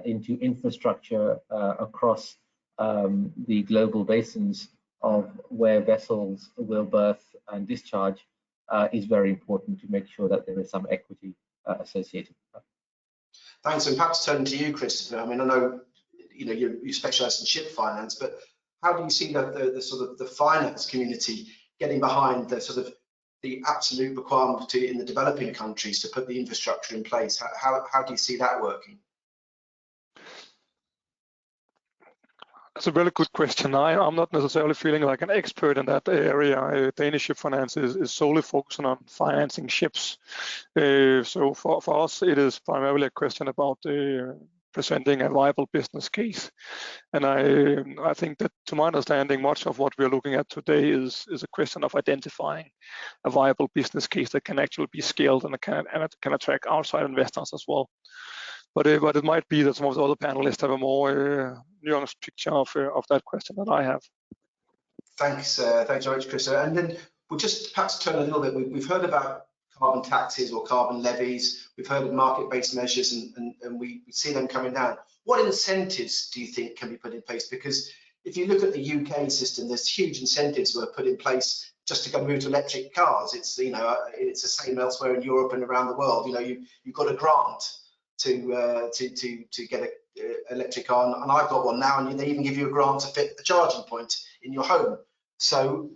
B: into infrastructure across the global basins of where vessels will berth and discharge is very important to make sure that there is some equity associated with that.
A: Thanks, and perhaps turning to you, Christopher. I mean, I know you specialise in ship finance, but how do you see the sort of the finance community getting behind the sort of the absolute requirement in the developing countries to put the infrastructure in place? How do you see that working?
C: That's a very good question. I'm not necessarily feeling like an expert in that area. Danish ship finance is solely focusing on financing ships. So for us, it is primarily a question about presenting a viable business case. And I think that, to my understanding, much of what we're looking at today is a question of identifying a viable business case that can actually be scaled and can attract outside investors as well. But it might be that some of the other panelists have a more nuanced picture of that question than I have.
A: Thanks very much, Chris. And then we'll just perhaps turn a little bit. We've heard about carbon taxes or carbon levies. We've heard of market-based measures, and we see them coming down. What incentives do you think can be put in place? Because if you look at the UK system, there's huge incentives that were put in place just to go move to electric cars. It's it's the same elsewhere in Europe and around the world. You've got a grant to get an electric car, and I've got one now, and they even give you a grant to fit a charging point in your home. So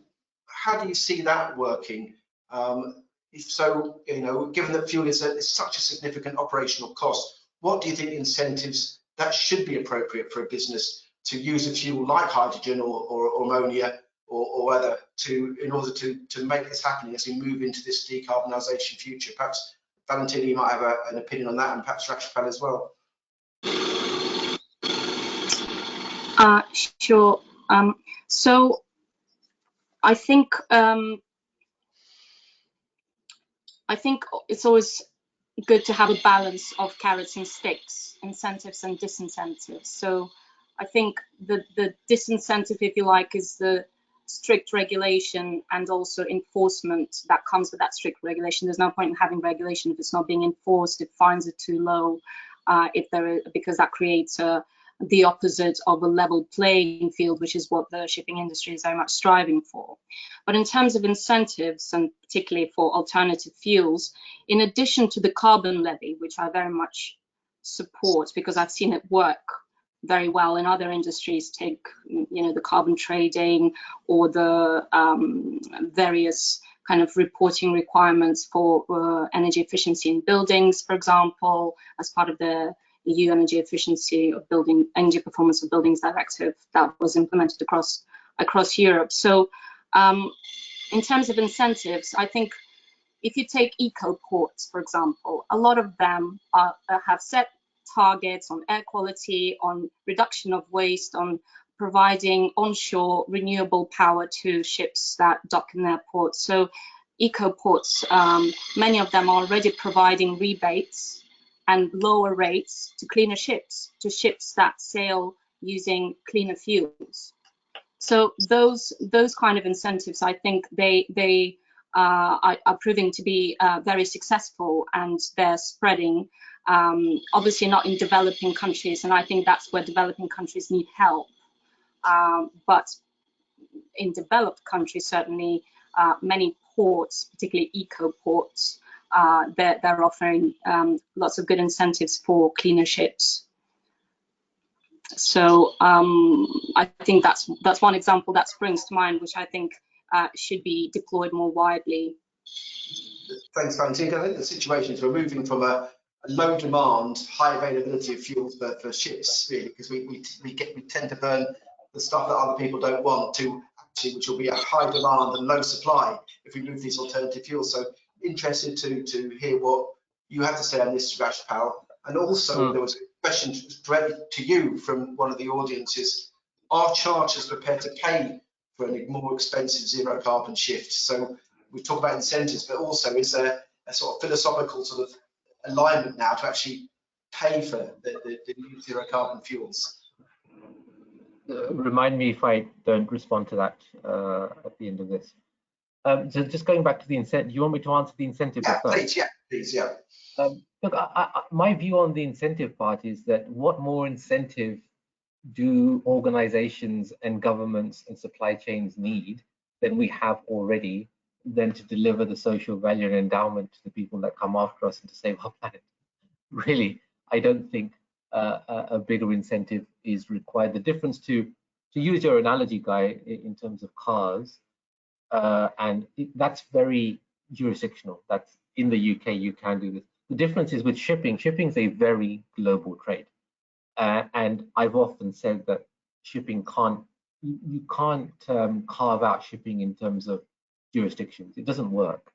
A: how do you see that working? If so, given that fuel is such a significant operational cost, what do you think incentives that should be appropriate for a business to use a fuel like hydrogen or ammonia or other in order to make this happen as we move into this decarbonisation future? Perhaps Valentina, you might have an opinion on that, and perhaps Rashpal as well.
D: Sure. So I think it's always good to have a balance of carrots and sticks, incentives and disincentives. So I think the disincentive, if you like, is the strict regulation and also enforcement that comes with that strict regulation. There's no point in having regulation if it's not being enforced, if fines are too low, because that creates the opposite of a level playing field, which is what the shipping industry is very much striving for. But in terms of incentives, and particularly for alternative fuels, in addition to the carbon levy, which I very much support because I've seen it work very well in other industries, take the carbon trading or the various kind of reporting requirements for energy efficiency in buildings, for example, as part of the EU Energy Performance of Buildings Directive that was implemented across Europe. So in terms of incentives, I think if you take eco ports, for example, a lot of them have set targets on air quality, on reduction of waste, on providing onshore renewable power to ships that dock in their ports. So eco ports, many of them are already providing rebates and lower rates to cleaner ships, to ships that sail using cleaner fuels. So those kind of incentives, I think they are proving to be very successful, and they're spreading. Obviously not in developing countries, and I think that's where developing countries need help. But in developed countries, certainly many ports, particularly eco ports, they're offering lots of good incentives for cleaner ships. So I think that's one example that springs to mind, which I think should be deployed more widely.
A: Thanks, Valentina. I think the situation is we're moving from a low demand, high availability of fuels for ships, really, because we tend to burn the stuff that other people don't want, to actually, which will be a high demand and low supply if we move these alternative fuels. So interested to hear what you have to say on this, Rashpal. And also there was a question directly to you from one of the audiences: are charters prepared to pay for a more expensive zero carbon shift? So we've talked about incentives, but also is there a sort of philosophical sort of alignment now to actually pay for the new zero carbon fuels?
B: Remind me if I don't respond to that at the end of this. So just going back to the incentive, do you want me to answer the incentive?
A: Yeah, please, yeah.
B: Look, my view on the incentive part is that what more incentive do organizations and governments and supply chains need than we have already, than to deliver the social value and endowment to the people that come after us and to save our planet? Really, I don't think a bigger incentive is required. The difference, to use your analogy, Guy, in terms of cars, and that's very jurisdictional. That's in the UK, you can do this. The difference is with shipping. Shipping is a very global trade. And I've often said that shipping you can't carve out shipping in terms of jurisdictions. It doesn't work,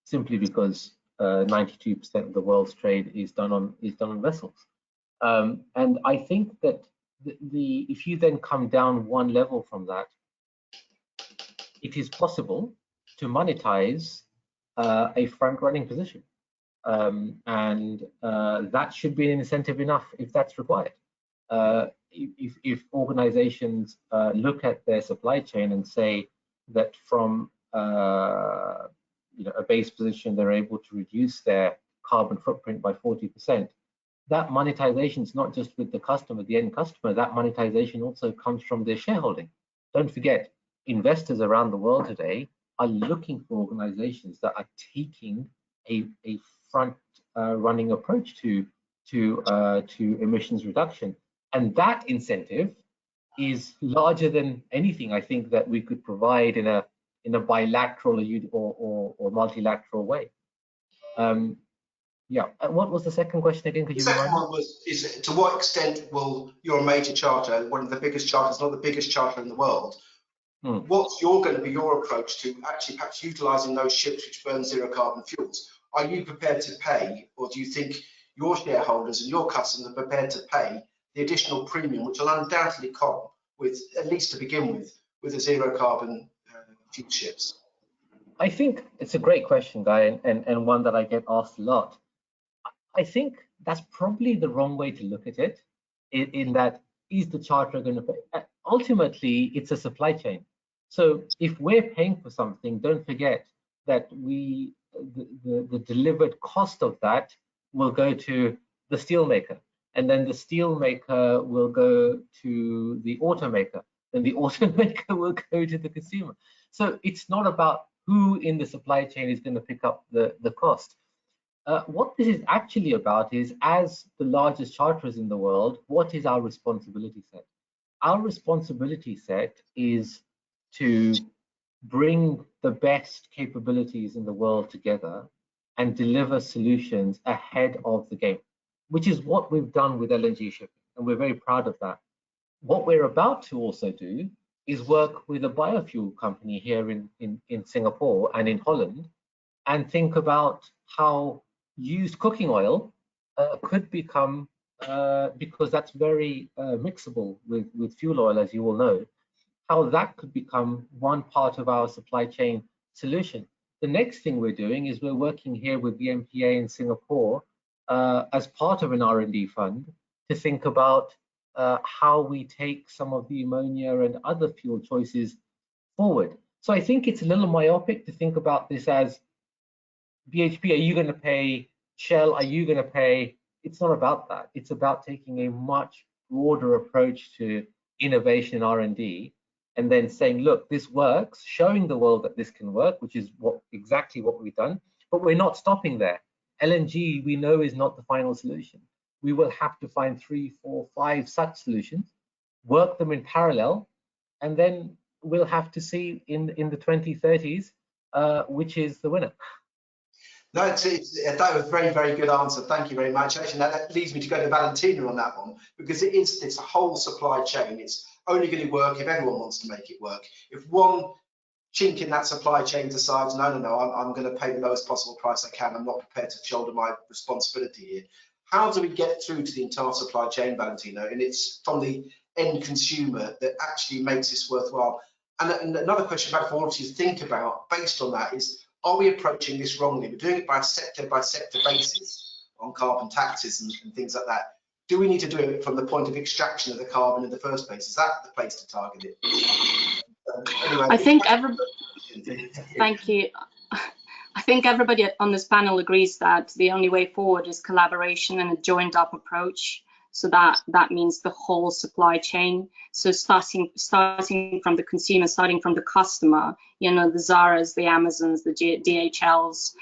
B: simply because 92% of the world's trade is done on vessels. And I think that if you then come down one level from that, it is possible to monetize a front-running position. And that should be an incentive enough if that's required. If organizations look at their supply chain and say that from a base position they're able to reduce their carbon footprint by 40%, that monetization is not just with the customer, the end customer, that monetization also comes from their shareholding. Don't forget, investors around the world today are looking for organizations that are taking a front running approach to emissions reduction. And that incentive is larger than anything I think that we could provide in a bilateral or multilateral way. Yeah. What was the second question again? Could you remind me?
A: The second one was, to what extent will you're a major charter, one of the biggest charters, not the biggest charter in the world? What's going to be your approach to actually perhaps utilising those ships which burn zero carbon fuels? Are you prepared to pay, or do you think your shareholders and your customers are prepared to pay the additional premium, which will undoubtedly come with, at least to begin with the zero carbon fuel ships?
B: I think it's a great question, Guy, and one that I get asked a lot. I think that's probably the wrong way to look at it, in that, is the charterer going to pay? Ultimately, it's a supply chain. So if we're paying for something, don't forget that the delivered cost of that will go to the steelmaker, and then the steelmaker will go to the automaker, and the automaker will go to the consumer. So it's not about who in the supply chain is going to pick up the cost. What this is actually about is, as the largest charterers in the world, what is our responsibility set? Our responsibility set is to bring the best capabilities in the world together and deliver solutions ahead of the game, which is what we've done with LNG shipping, and we're very proud of that. What we're about to also do is work with a biofuel company here in Singapore and in Holland, and think about how used cooking oil could become, because that's very mixable with fuel oil, as you all know, how that could become one part of our supply chain solution. The next thing we're doing is we're working here with the MPA in Singapore as part of an R&D fund to think about how we take some of the ammonia and other fuel choices forward. So I think it's a little myopic to think about this as, BHP, are you going to pay? Shell, are you going to pay? It's not about that. It's about taking a much broader approach to innovation and R&D, and then saying, look, this works, showing the world that this can work, which is exactly what we've done. But we're not stopping there. LNG, we know, is not the final solution. We will have to find 3, 4, 5 such solutions, work them in parallel, and then we'll have to see in the 2030s which is the winner.
A: No, that was a very, very good answer. Thank you very much. Actually, that leads me to go to Valentina on that one, because it's a whole supply chain. It's only going to work if everyone wants to make it work. If one chink in that supply chain decides, no, I'm going to pay the lowest possible price I can, I'm not prepared to shoulder my responsibility here. How do we get through to the entire supply chain, Valentina? And it's from the end consumer that actually makes this worthwhile. And another question back for all of you to think about based on that is, are we approaching this wrongly? We're doing it by sector basis on carbon taxes and things like that. Do we need to do it from the point of extraction of the carbon in the first place? Is that the place to target it? Anyway,
D: I think thank you. I think everybody on this panel agrees that the only way forward is collaboration and a joined up approach. So that means the whole supply chain. So starting from the consumer, starting from the customer, you know, the Zaras, the Amazons, the DHLs,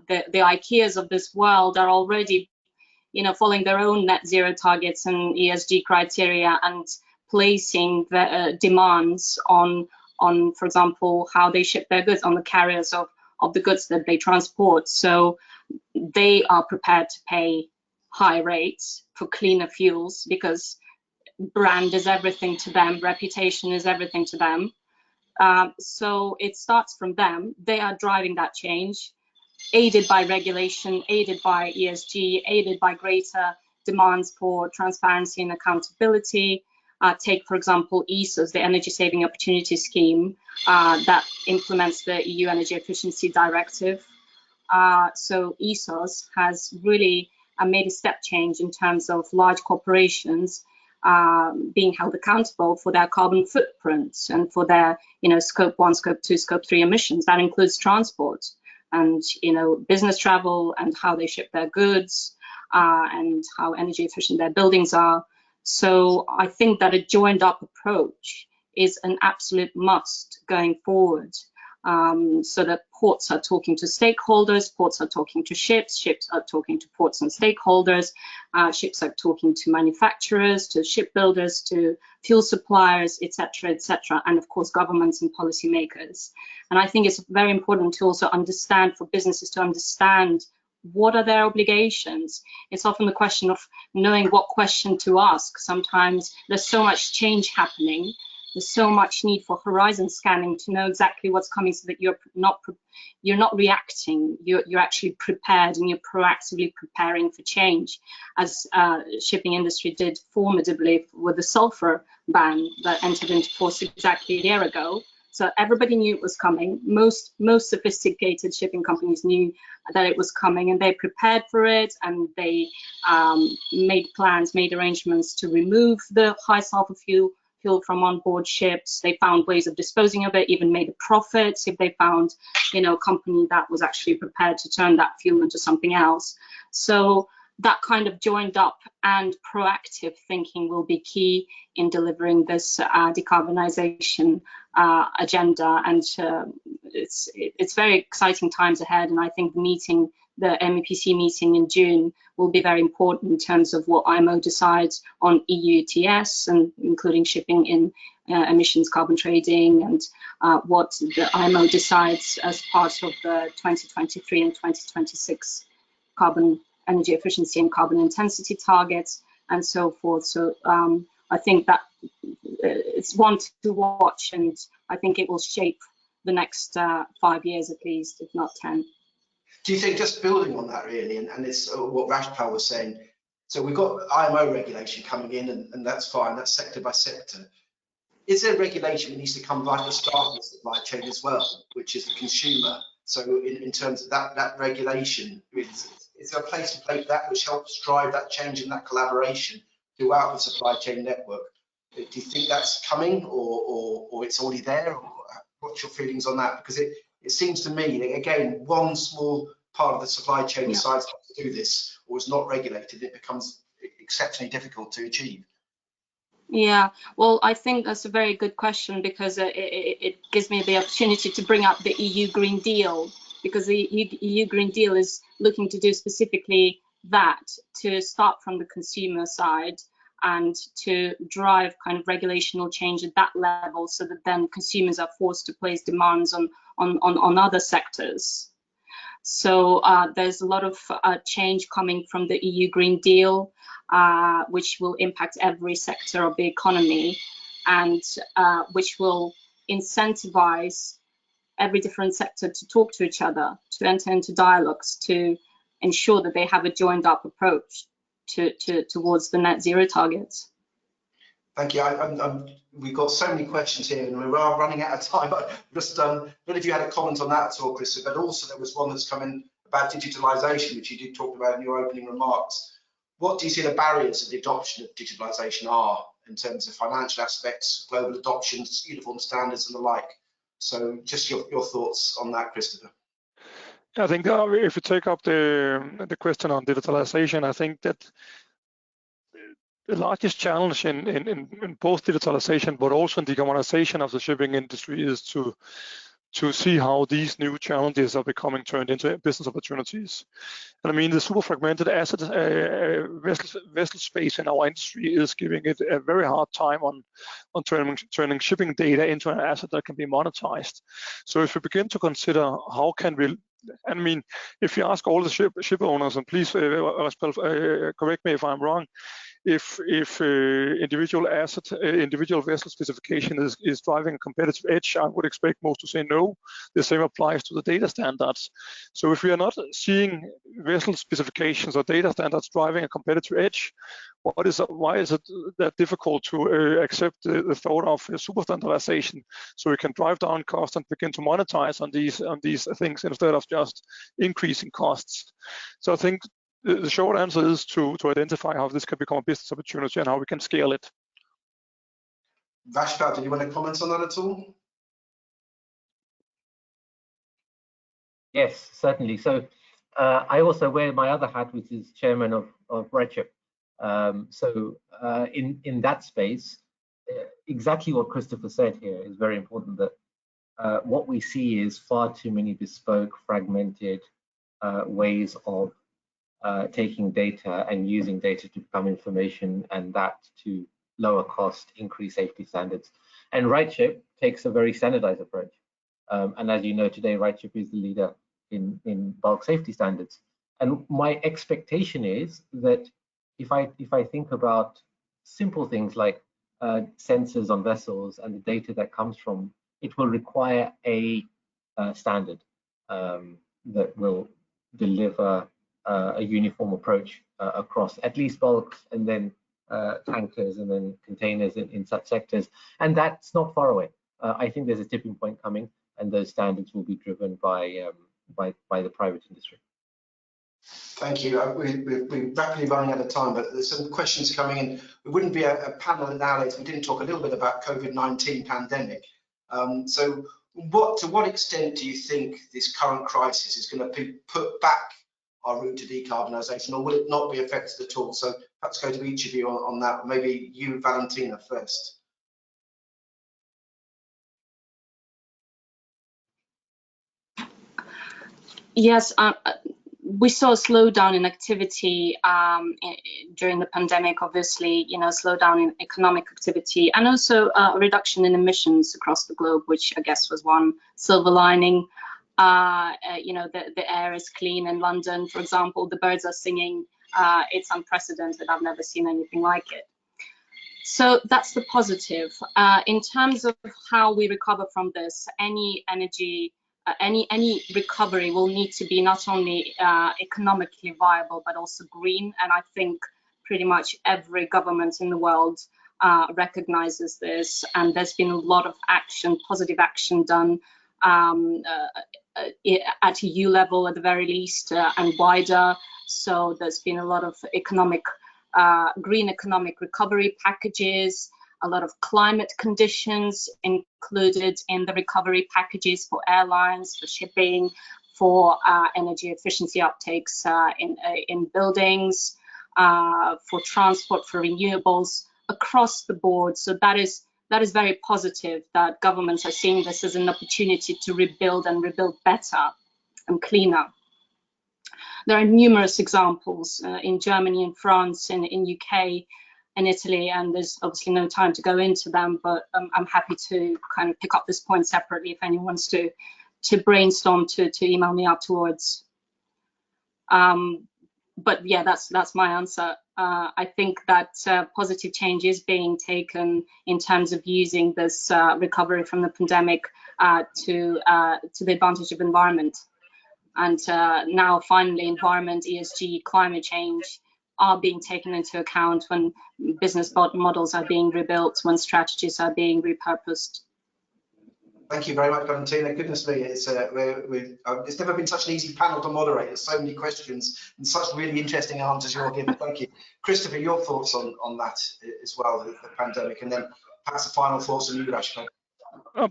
D: the IKEAs of this world are already, you know, following their own net zero targets and ESG criteria and placing the demands on, for example, how they ship their goods, on the carriers of of the goods that they transport. So they are prepared to pay high rates for cleaner fuels because brand is everything to them, reputation is everything to them. So it starts from them. They are driving that change, aided by regulation, aided by ESG, aided by greater demands for transparency and accountability. Take, for example, ESOS, the Energy Saving Opportunity Scheme that implements the EU Energy Efficiency Directive. So ESOS has really made a step change in terms of large corporations being held accountable for their carbon footprints and for their, Scope 1, Scope 2, Scope 3 emissions. That includes transport and, business travel and how they ship their goods and how energy efficient their buildings are. So I think that a joined up approach is an absolute must going forward. So that ports are talking to stakeholders, ports are talking to ships, ships are talking to ports and stakeholders, ships are talking to manufacturers, to shipbuilders, to fuel suppliers, etc., and of course governments and policymakers. And I think it's very important to also understand, for businesses to understand what are their obligations. It's often the question of knowing what question to ask. Sometimes there's so much change happening. There's so much need for horizon scanning to know exactly what's coming, so that you're not reacting. You're actually prepared, and you're proactively preparing for change, as shipping industry did formidably with the sulfur ban that entered into force exactly a year ago. So everybody knew it was coming. Most sophisticated shipping companies knew that it was coming, and they prepared for it, and they made plans, made arrangements to remove the high sulfur fuel from on board ships. They found ways of disposing of it, even made a profit if they found, a company that was actually prepared to turn that fuel into something else. So that kind of joined up and proactive thinking will be key in delivering this decarbonization agenda. And it's very exciting times ahead. And I think the MEPC meeting in June will be very important in terms of what IMO decides on EU ETS, and including shipping in emissions carbon trading, and what the IMO decides as part of the 2023 and 2026 carbon energy efficiency and carbon intensity targets, and so forth. So I think that it's one to watch, and I think it will shape the next 5 years at least, if not 10.
A: Do you think, just building on that really, and it's what Rashpal was saying, so we've got IMO regulation coming in, and that's fine, that's sector by sector. Is there regulation that needs to come right at the start of the supply chain as well, which is the consumer? So in terms of that regulation, is there a place to play that which helps drive that change and that collaboration throughout the supply chain network? Do you think that's coming, or it's already there? Or what's your feelings on that? Because it seems to me that, again, one small part of the supply chain decides not to do this or is not regulated, it becomes exceptionally difficult to achieve.
D: Yeah, well, I think that's a very good question, because it gives me the opportunity to bring up the EU Green Deal, because the EU Green Deal is looking to do specifically that, to start from the consumer side and to drive kind of regulational change at that level, so that then consumers are forced to place demands on other sectors. So there's a lot of change coming from the EU Green Deal, which will impact every sector of the economy, and which will incentivize every different sector to talk to each other, to enter into dialogues, to ensure that they have a joined up approach towards the net zero targets.
A: Thank you. We've got so many questions here, and we are running out of time. But just, I don't know if you had a comment on that at all, Chris, but also there was one that's come in about digitalisation, which you did talk about in your opening remarks. What do you see the barriers of the adoption of digitalisation are in terms of financial aspects, global adoption, uniform standards, and the like? So just your thoughts on that, Christopher.
C: I think if you take up the question on digitalization, I think that the largest challenge in both digitalization but also in decarbonization of the shipping industry is to to see how these new challenges are becoming turned into business opportunities. And I mean, the super fragmented asset vessel space in our industry is giving it a very hard time on turning shipping data into an asset that can be monetized. So if we begin to consider how can we, I mean, if you ask all the ship owners, and please, Rashpal, correct me if I'm wrong, if individual vessel specification is driving a competitive edge, I would expect most to say no. The same applies to the data standards. So if we are not seeing vessel specifications or data standards driving a competitive edge, why is it that difficult to accept the thought of super standardization, so we can drive down costs and begin to monetize on these things instead of just increasing costs? So I think the short answer is to identify how this can become a business opportunity and how we can scale it.
A: Rashpal, do you want to comment on that at all?
B: Yes, certainly. So I also wear my other hat, which is chairman of RightShip. In that space, exactly what Christopher said here is very important, that what we see is far too many bespoke, fragmented ways of taking data and using data to become information, and that to lower cost, increase safety standards. And RightShip takes a very standardized approach. And as you know, today, RightShip is the leader in bulk safety standards. And my expectation is that if I think about simple things like sensors on vessels and the data that comes from, it will require a standard that will deliver a uniform approach across at least bulks, and then tankers, and then containers in such sectors. And that's not far away. I think there's a tipping point coming, and those standards will be driven by the private industry.
A: Thank you. We're rapidly running out of time, but there's some questions coming in. It wouldn't be a panel nowadays if we didn't talk a little bit about COVID-19 pandemic. So to what extent do you think this current crisis is going to put back our route to decarbonisation, or will it not be affected at all? So perhaps go to each of you on that. Maybe you, Valentina, first.
D: Yes, we saw a slowdown in activity during the pandemic, obviously, slowdown in economic activity, and also a reduction in emissions across the globe, which I guess was one silver lining. The air is clean in London, for example, the birds are singing. It's unprecedented. I've never seen anything like it. So that's the positive. In terms of how we recover from this, any recovery will need to be not only economically viable, but also green. And I think pretty much every government in the world recognizes this. And there's been a lot of action, positive action done at EU level at the very least, and wider. So there's been a lot of green economic recovery packages, a lot of climate conditions included in the recovery packages for airlines, for shipping, for energy efficiency uptakes in buildings, for transport, for renewables across the board. So that is very positive that governments are seeing this as an opportunity to rebuild and rebuild better and cleaner. There are numerous examples in Germany, in France, in UK, in Italy, and there's obviously no time to go into them, but I'm happy to kind of pick up this point separately if anyone wants to brainstorm, to email me afterwards. But yeah, that's my answer. I think that positive change is being taken in terms of using this recovery from the pandemic to the advantage of environment. And now finally, environment, ESG, climate change are being taken into account when business models are being rebuilt, when strategies are being repurposed.
A: Thank you very much, Valentina. Goodness me, it's never been such an easy panel to moderate. There's so many questions and such really interesting answers you're giving. Thank you. Christopher, your thoughts on that as well, the pandemic, and then perhaps the final thoughts on you, Rashpal.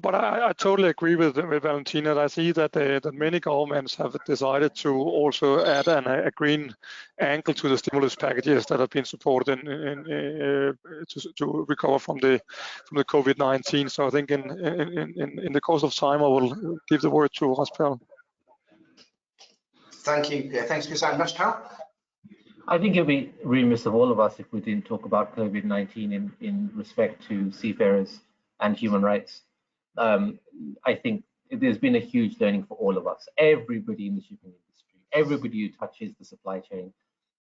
C: But I totally agree with Valentina. I see that that many governments have decided to also add a green angle to the stimulus packages that have been supported to recover from the COVID-19. So I think in the course of time, I will give the word to Rashpal.
A: Thank you. Yeah, thanks for saying, Rashpal.
B: I think it'd be remiss of all of us if we didn't talk about COVID-19 in respect to seafarers and human rights. I think there's been a huge learning for all of us, everybody in the shipping industry, everybody who touches the supply chain,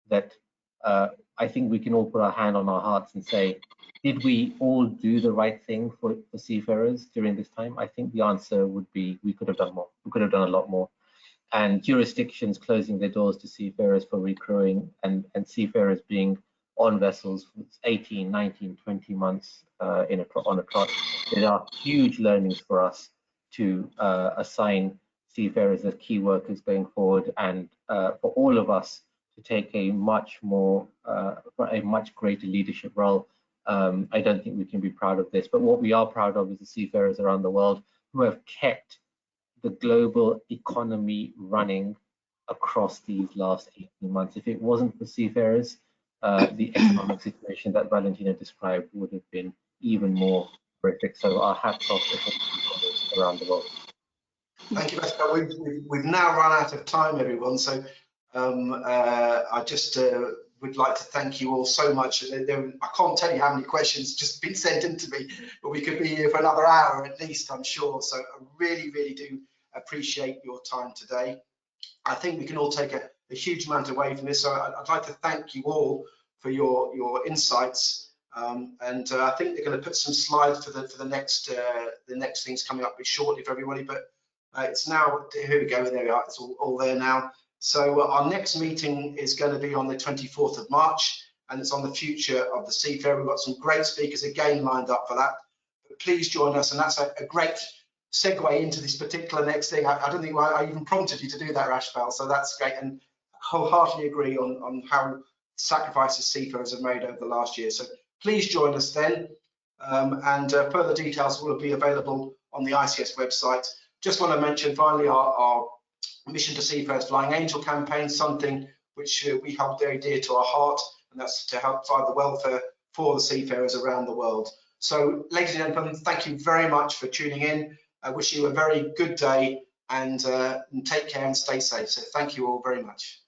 B: that I think we can all put our hand on our hearts and say, did we all do the right thing for seafarers during this time? I think the answer would be we could have done more. We could have done a lot more. And jurisdictions closing their doors to seafarers for recrewing and seafarers being on vessels for 18, 19, 20 months on a trot. There are huge learnings for us to assign seafarers as key workers going forward, and for all of us to take a much greater leadership role. I don't think we can be proud of this, but what we are proud of is the seafarers around the world who have kept the global economy running across these last 18 months. If it wasn't for seafarers, the economic situation that Valentina described would have been even more horrific. So our hats off to seafarers around the world.
A: Thank you, Rashpal. We've now run out of time, everyone. So I just would like to thank you all so much. I can't tell you how many questions just been sent in to me, but we could be here for another hour at least, I'm sure. So I really, really do appreciate your time today. I think we can all take a huge amount away from this. So I'd like to thank you all for your insights. And I think they're going to put some slides for the next things coming up shortly for everybody. But it's now, here we go, there we are, it's all there now. So our next meeting is going to be on the 24th of March, and it's on the future of the seafarer. We've got some great speakers again lined up for that. But please join us, and that's a great segue into this particular next thing. I don't think I even prompted you to do that, Rashpal, so that's great, and wholeheartedly agree on how sacrifices seafarers have made over the last year. So please join us then, and further details will be available on the ICS website. Just want to mention finally our Mission to Seafarers Flying Angel campaign, something which we hold very dear to our heart, and that's to help find the welfare for the seafarers around the world. So, ladies and gentlemen, thank you very much for tuning in. I wish you a very good day, and take care and stay safe. So thank you all very much.